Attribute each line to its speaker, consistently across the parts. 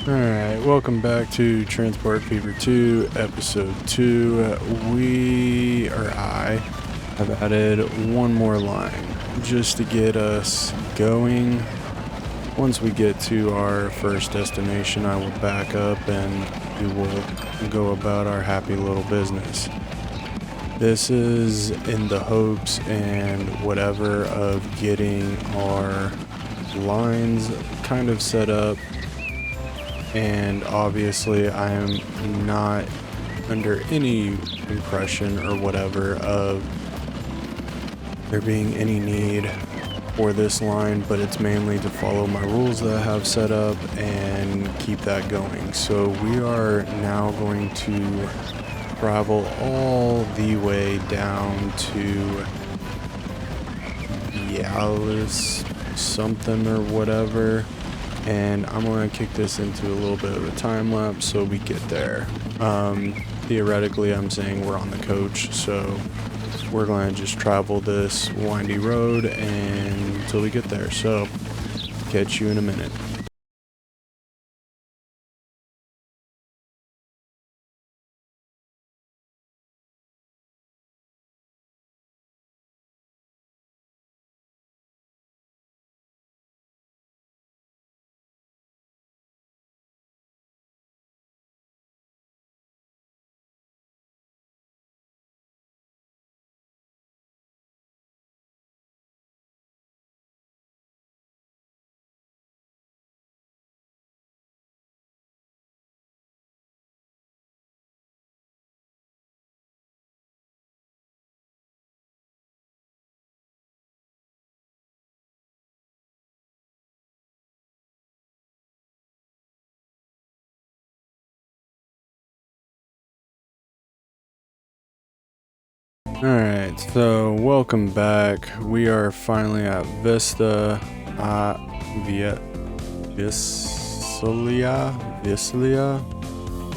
Speaker 1: Alright, welcome back to Transport Fever 2, Episode 2. I have added one more line just to get us going. Once we get to our first destination, I will back up and we will go about our happy little business. This is in the hopes and whatever of getting our lines kind of set up. And obviously I am not under any impression or whatever of there being any need for this line, but it's mainly to follow my rules that I have set up and keep that going. So we are now going to travel all the way down to Yalis something or whatever. And I'm going to kick this into a little bit of a time lapse so we get there. Theoretically, I'm saying we're on the coach, so we're going to just travel this windy road until we get there. So, catch you in a minute. Alright, so welcome back. We are finally at Visalia.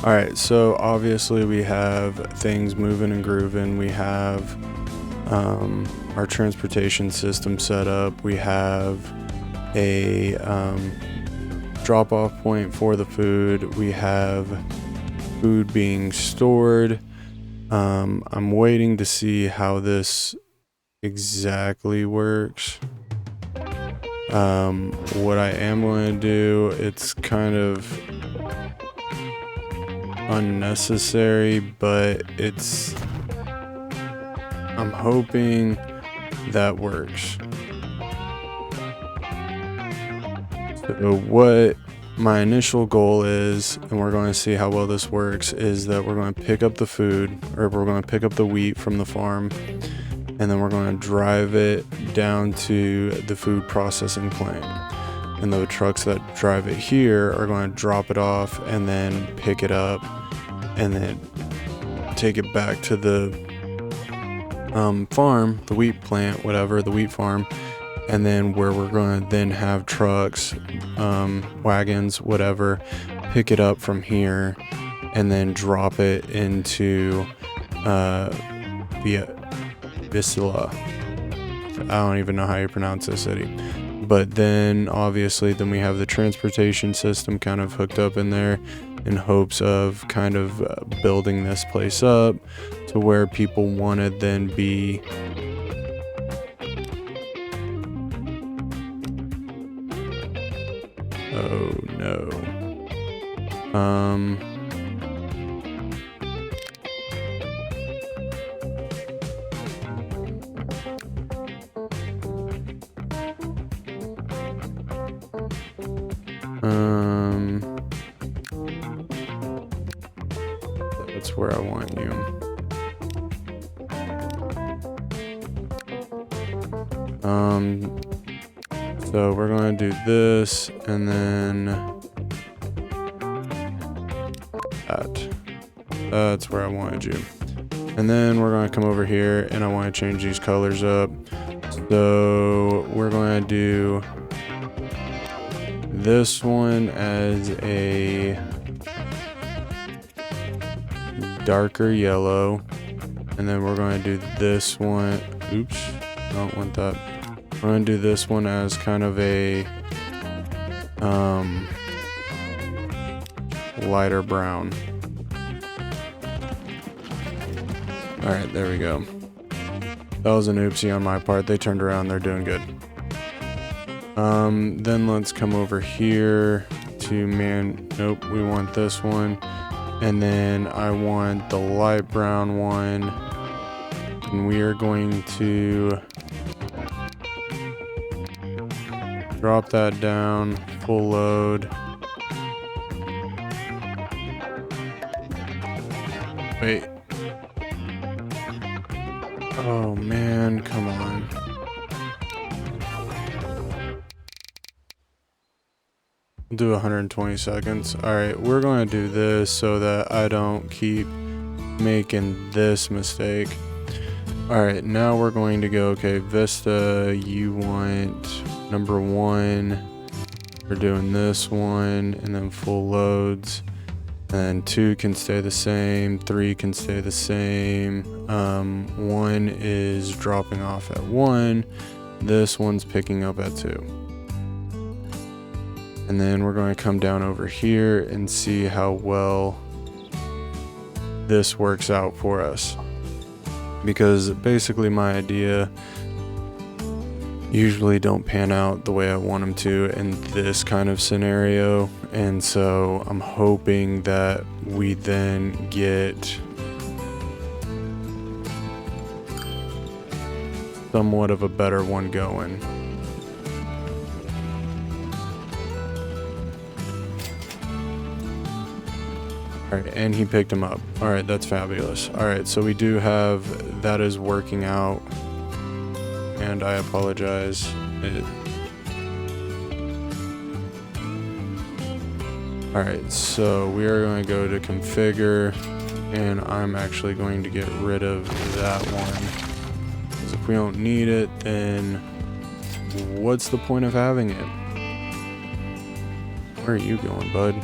Speaker 1: Alright, so obviously we have things moving and grooving. We have our transportation system set up. We have a drop-off point for the food. We have food being stored. I'm waiting to see how this exactly works. What I am going to do, it's kind of unnecessary, but I'm hoping that works. So what my initial goal is, and we're going to see how well this works, is that we're going to pick up the food, or we're going to pick up the wheat from the farm, and then we're going to drive it down to the food processing plant. And the trucks that drive it here are going to drop it off and then pick it up and then take it back to the farm, the wheat plant, whatever, the wheat farm. And then where we're going to then have trucks, wagons, whatever, pick it up from here and then drop it into Visalia. I don't even know how you pronounce this city. But then obviously then we have the transportation system kind of hooked up in there in hopes of kind of building this place up to where people want to then be oh no. That's where I want you. So we're going to do this and then that's where I wanted you. And then we're going to come over here and I want to change these colors up. So we're going to do this one as a darker yellow, and then we're going to do this one, oops, I don't want that. We're going to do this one as kind of a lighter brown. All right, there we go. That was an oopsie on my part. They turned around, they're doing good. Then let's come over here to nope, we want this one. And then I want the light brown one. And we are going to drop that down, full load. Wait. Oh man, come on. I'll do 120 seconds. Alright, we're going to do this so that I don't keep making this mistake. Alright, now we're going to go, okay, Vista, you want number 1. We're doing this one, and then full loads. And 2 can stay the same, 3 can stay the same. 1 is dropping off at 1. This one's picking up at 2. And then we're going to come down over here and see how well this works out for us. Because basically my idea usually don't pan out the way I want them to in this kind of scenario. And so I'm hoping that we then get somewhat of a better one going. Alright, and he picked him up. Alright, that's fabulous. Alright, so we do have, that is working out. And I apologize. Alright, so we are going to go to configure, and I'm actually going to get rid of that one. Because if we don't need it, then what's the point of having it? Where are you going, bud?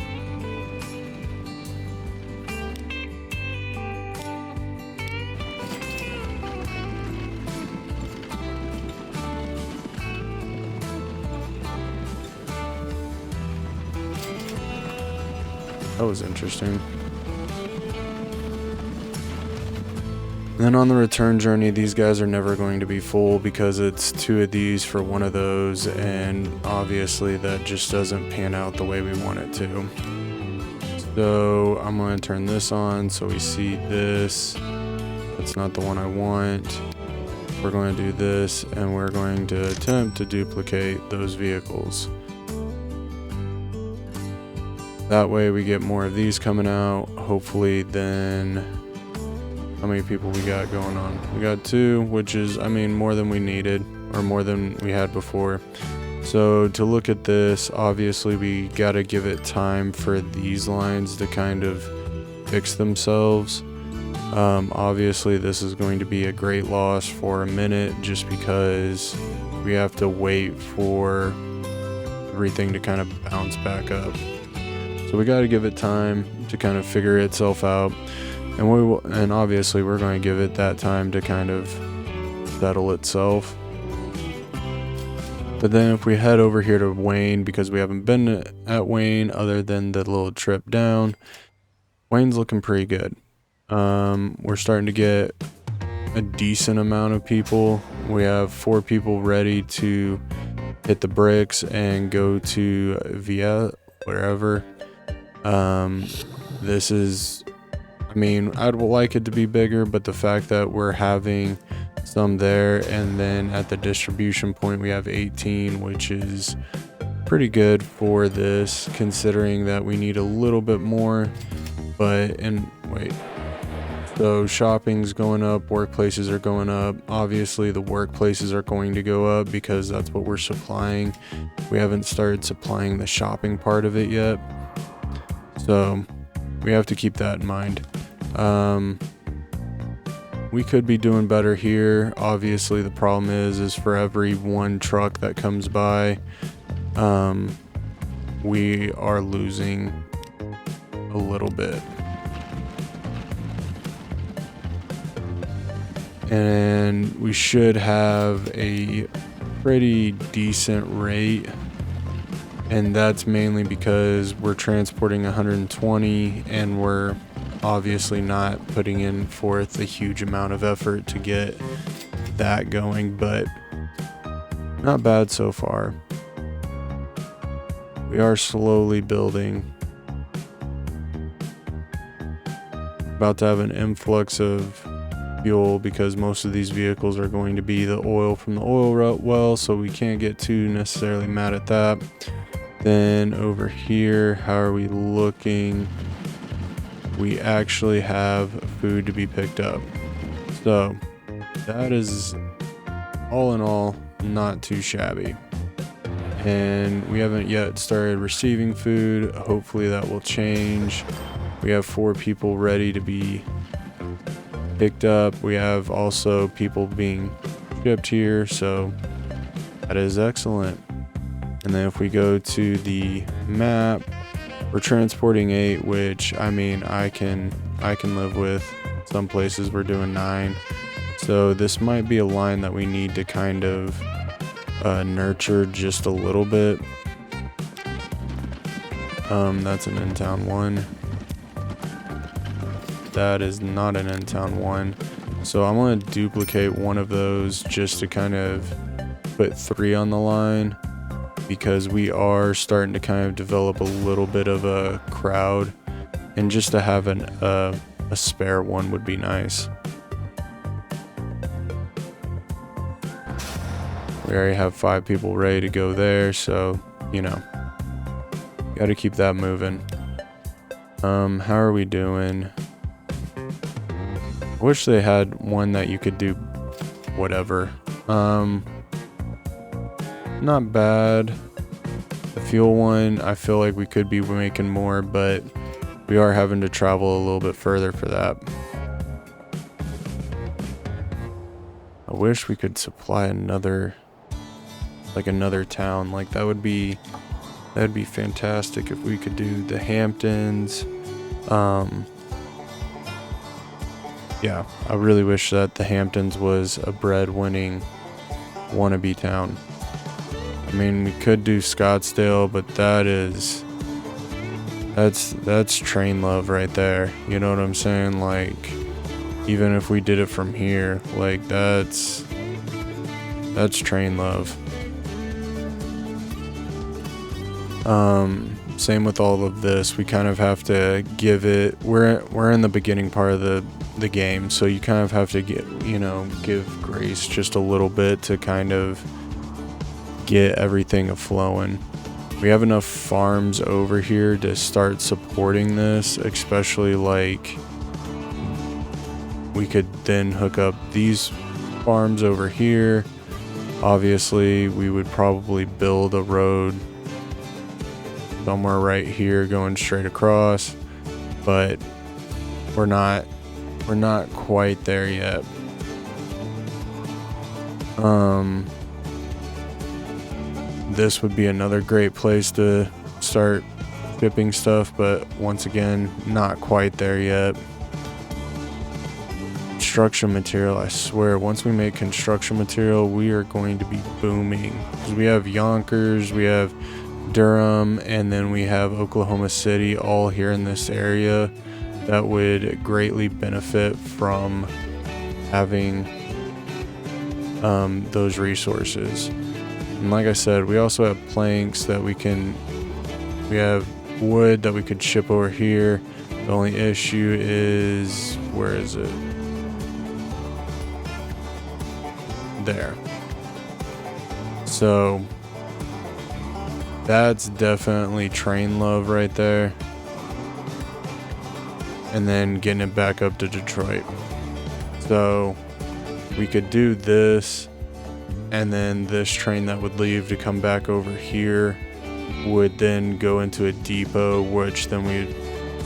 Speaker 1: That was interesting. Then on the return journey, these guys are never going to be full because it's 2 of these for 1 of those, and obviously that just doesn't pan out the way we want it to. So I'm going to turn this on so we see this. That's not the one I want. We're going to do this, and we're going to attempt to duplicate those vehicles. That way we get more of these coming out. Hopefully then, how many people we got going on? We got 2, which is, I mean, more than we needed, or more than we had before. So to look at this, obviously we got to give it time for these lines to kind of fix themselves. Obviously this is going to be a great loss for a minute just because we have to wait for everything to kind of bounce back up. So we got to give it time to kind of figure itself out, and obviously we're going to give it that time to kind of settle itself. But then if we head over here to Wayne, because we haven't been at Wayne other than the little trip down, Wayne's looking pretty good. We're starting to get a decent amount of people. We have 4 people ready to hit the bricks and go to Via, wherever. This is, I mean, I'd like it to be bigger, but the fact that we're having some there, and then at the distribution point we have 18, which is pretty good for this, considering that we need a little bit more. But, and wait, so shopping's going up, workplaces are going up. Obviously the workplaces are going to go up because that's what we're supplying. We haven't started supplying the shopping part of it yet. So we have to keep that in mind. We could be doing better here. Obviously the problem is for every 1 truck that comes by, we are losing a little bit. And we should have a pretty decent rate And that's mainly because we're transporting 120 and we're obviously not putting in forth a huge amount of effort to get that going, but not bad so far. We are slowly building. About to have an influx of fuel because most of these vehicles are going to be the oil from the oil well, so we can't get too necessarily mad at that. Then over here, how are we looking? We actually have food to be picked up. So that is all in all not too shabby. And we haven't yet started receiving food. Hopefully that will change. We have 4 people ready to be picked up. We have also people being shipped here, so that is excellent. And then if we go to the map, we're transporting 8, which I mean I can live with. Some places we're doing 9. So this might be a line that we need to kind of nurture just a little bit. That's an in-town 1. That is not an in-town 1. So I'm going to duplicate one of those just to kind of put 3 on the line, because we are starting to kind of develop a little bit of a crowd, and just to have a spare one would be nice. We already have 5 people ready to go there, so you know, got to keep that moving. How are we doing? I wish they had one that you could do whatever. Not bad. The fuel one, I feel like we could be making more, but we are having to travel a little bit further for that. I wish we could supply another town. Like that'd be fantastic if we could do the Hamptons. Yeah, I really wish that the Hamptons was a bread-winning wannabe town. I mean, we could do Scottsdale, but that's train love right there. You know what I'm saying? Like, even if we did it from here, like that's train love. Same with all of this. We kind of have to give it. We're in the beginning part of the game, so you kind of have to give grace just a little bit to kind of get everything flowing. We have enough farms over here to start supporting this, especially like we could then hook up these farms over here. Obviously, we would probably build a road somewhere right here going straight across, but we're not quite there yet. This would be another great place to start shipping stuff, but once again, not quite there yet. Construction material, I swear, once we make construction material, we are going to be booming. 'Cause we have Yonkers, we have Durham, and then we have Oklahoma City all here in this area that would greatly benefit from having those resources. And like I said, we also have planks that we have wood that we could ship over here. The only issue is, where is it? There. So that's definitely train love right there. And then getting it back up to Detroit. So we could do this, and then this train that would leave to come back over here would then go into a depot, which then we would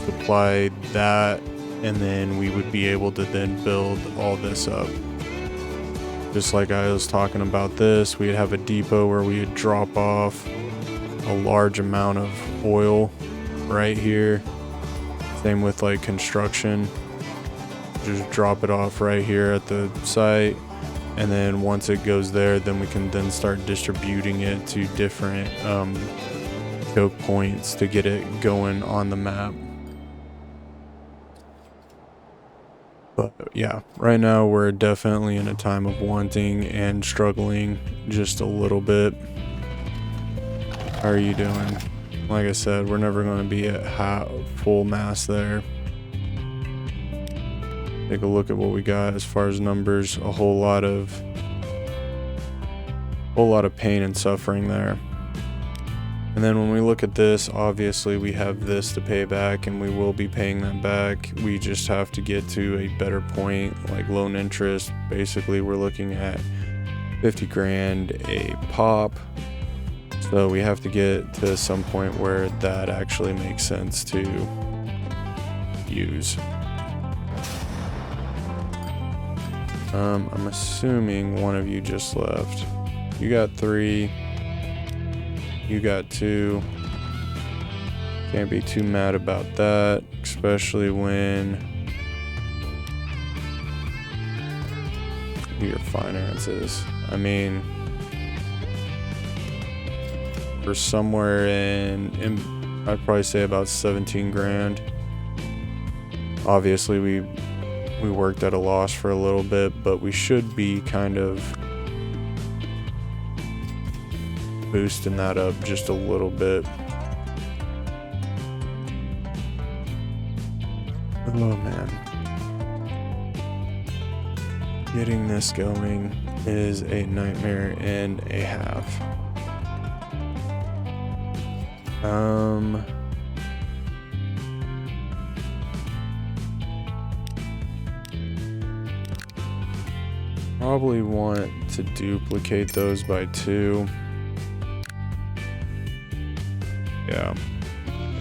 Speaker 1: supply that, and then we would be able to then build all this up. Just like I was talking about this, we'd have a depot where we would drop off a large amount of oil right here. Same with like construction. Just drop it off right here at the site, and then once it goes there, then we can then start distributing it to different choke points to get it going on the map. But yeah, right now we're definitely in a time of wanting and struggling just a little bit. How are you doing? Like I said, we're never going to be at full mass there. Take a look at what we got as far as numbers. A whole lot of pain and suffering there. And then when we look at this, obviously we have this to pay back, and we will be paying that back. We just have to get to a better point, like loan interest. Basically, we're looking at 50 grand a pop. So we have to get to some point where that actually makes sense to use. I'm assuming one of you just left. You got 3. You got 2. Can't be too mad about that, especially when your finances. I mean, for somewhere in I'd probably say about 17 grand. Obviously, we worked at a loss for a little bit, but we should be kind of boosting that up just a little bit. Oh man, getting this going is a nightmare and a half. Probably want to duplicate those by 2. Yeah,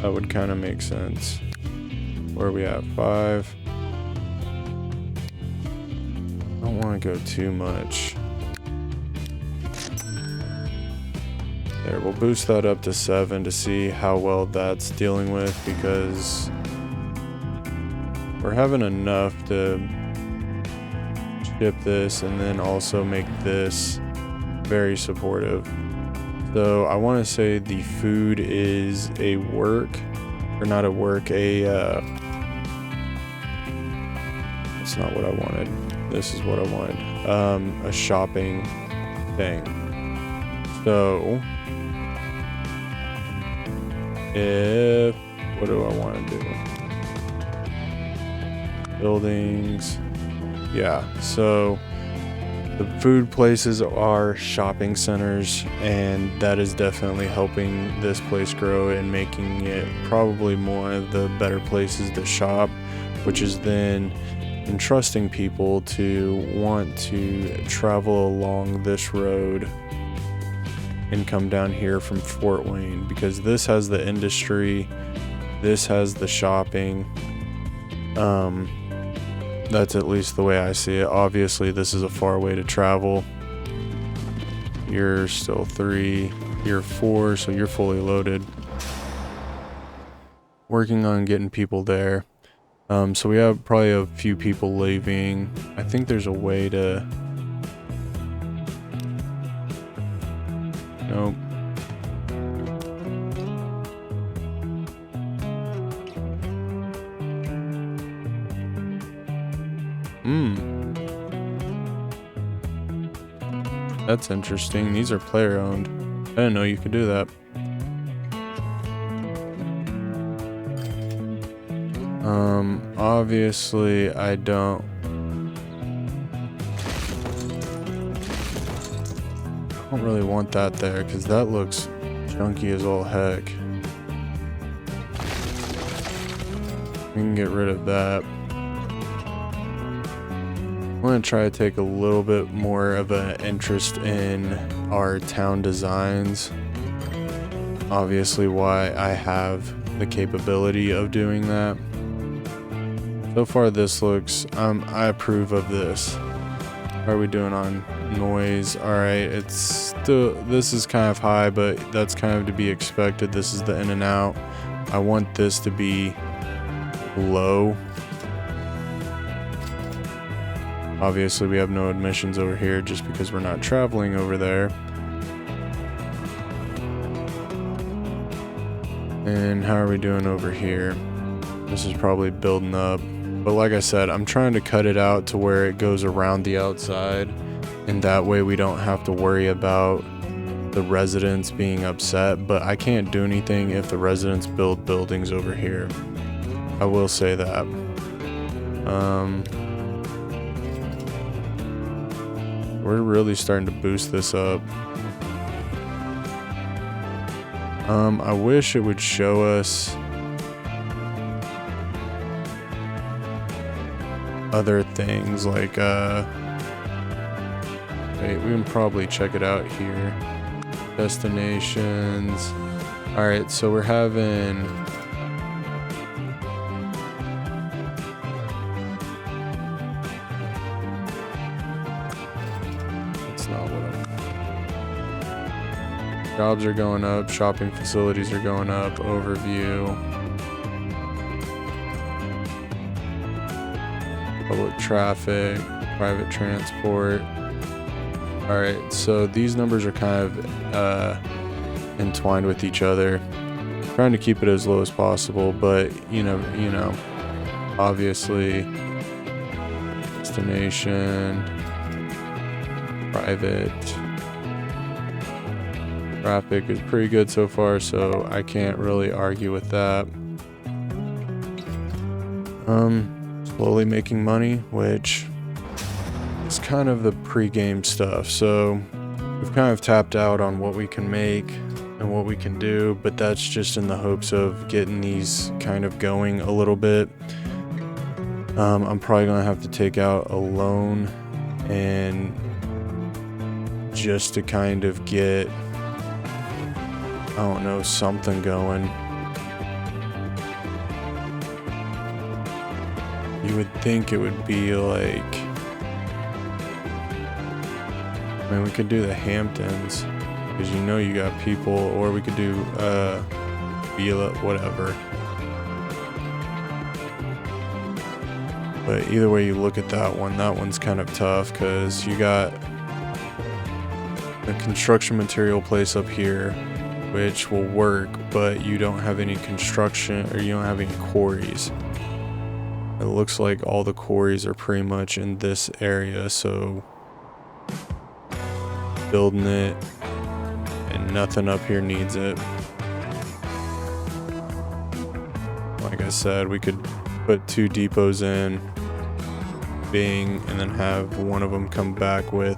Speaker 1: that would kind of make sense. Where are we at? 5. I don't want to go too much. There, we'll boost that up to 7 to see how well that's dealing with, because we're having enough to ship this and then also make this very supportive. So I want to say the food is a work, or not a work, it's not what I wanted. This is what I wanted. A shopping thing. So what do I want to do? Buildings. Yeah, so the food places are shopping centers, and that is definitely helping this place grow and making it probably one of the better places to shop, which is then entrusting people to want to travel along this road and come down here from Fort Wayne, because this has the industry, this has the shopping. That's at least the way I see it. Obviously, this is a far way to travel. You're still 3, you're 4, so you're fully loaded. Working on getting people there. So we have probably a few people leaving. I think there's a way to... Nope. That's interesting. These are player owned. I didn't know you could do that. Obviously I don't really want that there, because that looks junky as all heck. We can get rid of that. I'm going to try to take a little bit more of an interest in our town designs. Obviously why I have the capability of doing that. So far this looks, I approve of this. How are we doing on noise? Alright, it's still, this is kind of high, but that's kind of to be expected. This is the in and out. I want this to be low. Obviously we have no admissions over here just because we're not traveling over there. And how are we doing over here? This is probably building up. But like I said, I'm trying to cut it out to where it goes around the outside. And that way we don't have to worry about the residents being upset. But I can't do anything if the residents build buildings over here. I will say that. We're really starting to boost this up. I wish it would show us other things like wait, we can probably check it out here. Destinations. All right, so we're having jobs are going up, shopping facilities are going up, overview, public traffic, private transport. All right, so these numbers are kind of entwined with each other. Trying to keep it as low as possible, but you know, obviously, destination, private. Traffic is pretty good so far, so I can't really argue with that. Slowly making money, which is kind of the pre-game stuff. So we've kind of tapped out on what we can make and what we can do, but that's just in the hopes of getting these kind of going a little bit. I'm probably gonna have to take out a loan and just to kind of get, I don't know, something going. You would think it would be like, I mean, we could do the Hamptons, because you know you got people, or we could do Villa, whatever. But either way you look at that one's kind of tough, because you got a construction material place up here, which will work, but you don't have any construction, or you don't have any quarries. It looks like all the quarries are pretty much in this area, so building it and nothing up here needs it. Like I said, we could put 2 depots in, Bing, and then have one of them come back with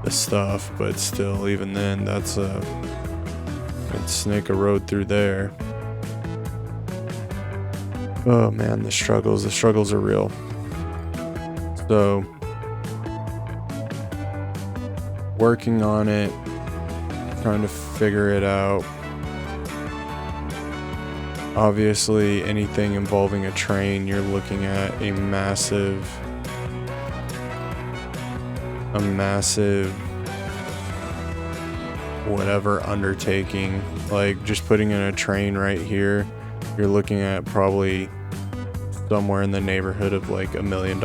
Speaker 1: the stuff, but still, even then, that's I'd snake a road through there. Oh man, the struggles are real. So, working on it, trying to figure it out. Obviously, anything involving a train, you're looking at a massive whatever undertaking. Like just putting in a train right here, you're looking at probably somewhere in the neighborhood of like $1 million.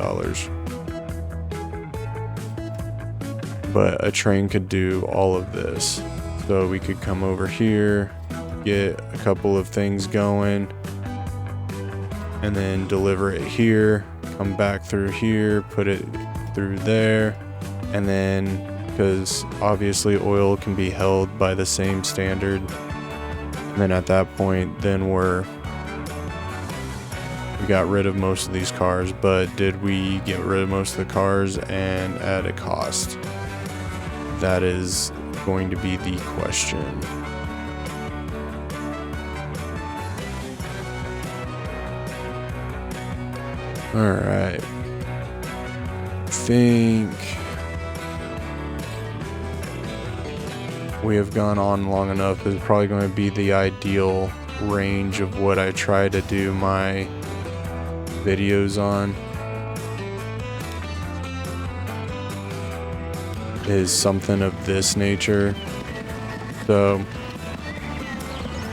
Speaker 1: But a train could do all of this. So we could come over here, get a couple of things going, and then deliver it here, come back through here, put it through there, and then, because obviously oil can be held by the same standard, and then at that point, then we got rid of most of these cars. But did we get rid of most of the cars and at a cost? That is going to be the question. All right. I think we have gone on long enough. It's probably going to be the ideal range of what I try to do my videos on. Is something of this nature. So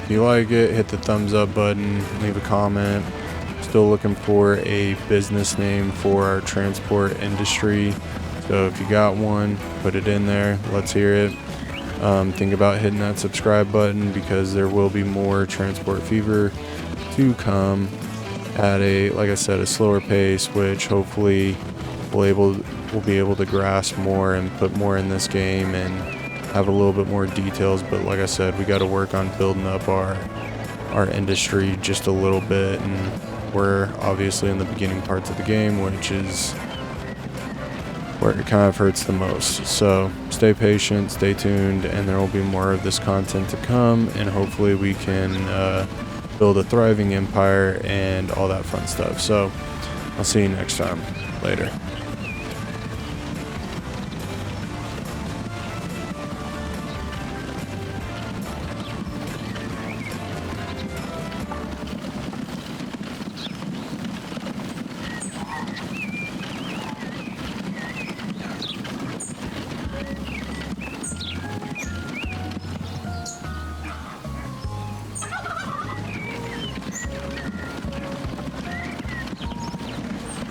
Speaker 1: if you like it, hit the thumbs up button, leave a comment. Still looking for a business name for our transport industry, so if you got one, put it in there, let's hear it. think about hitting that subscribe button, because there will be more Transport Fever to come at a, like I said, a slower pace, which hopefully we'll be able to grasp more and put more in this game and have a little bit more details. But like I said, we got to work on building up our industry just a little bit, and we're obviously in the beginning parts of the game, which is where it kind of hurts the most. So stay patient, stay tuned, and there will be more of this content to come, and hopefully we can build a thriving empire and all that fun stuff. So I'll see you next time. Later.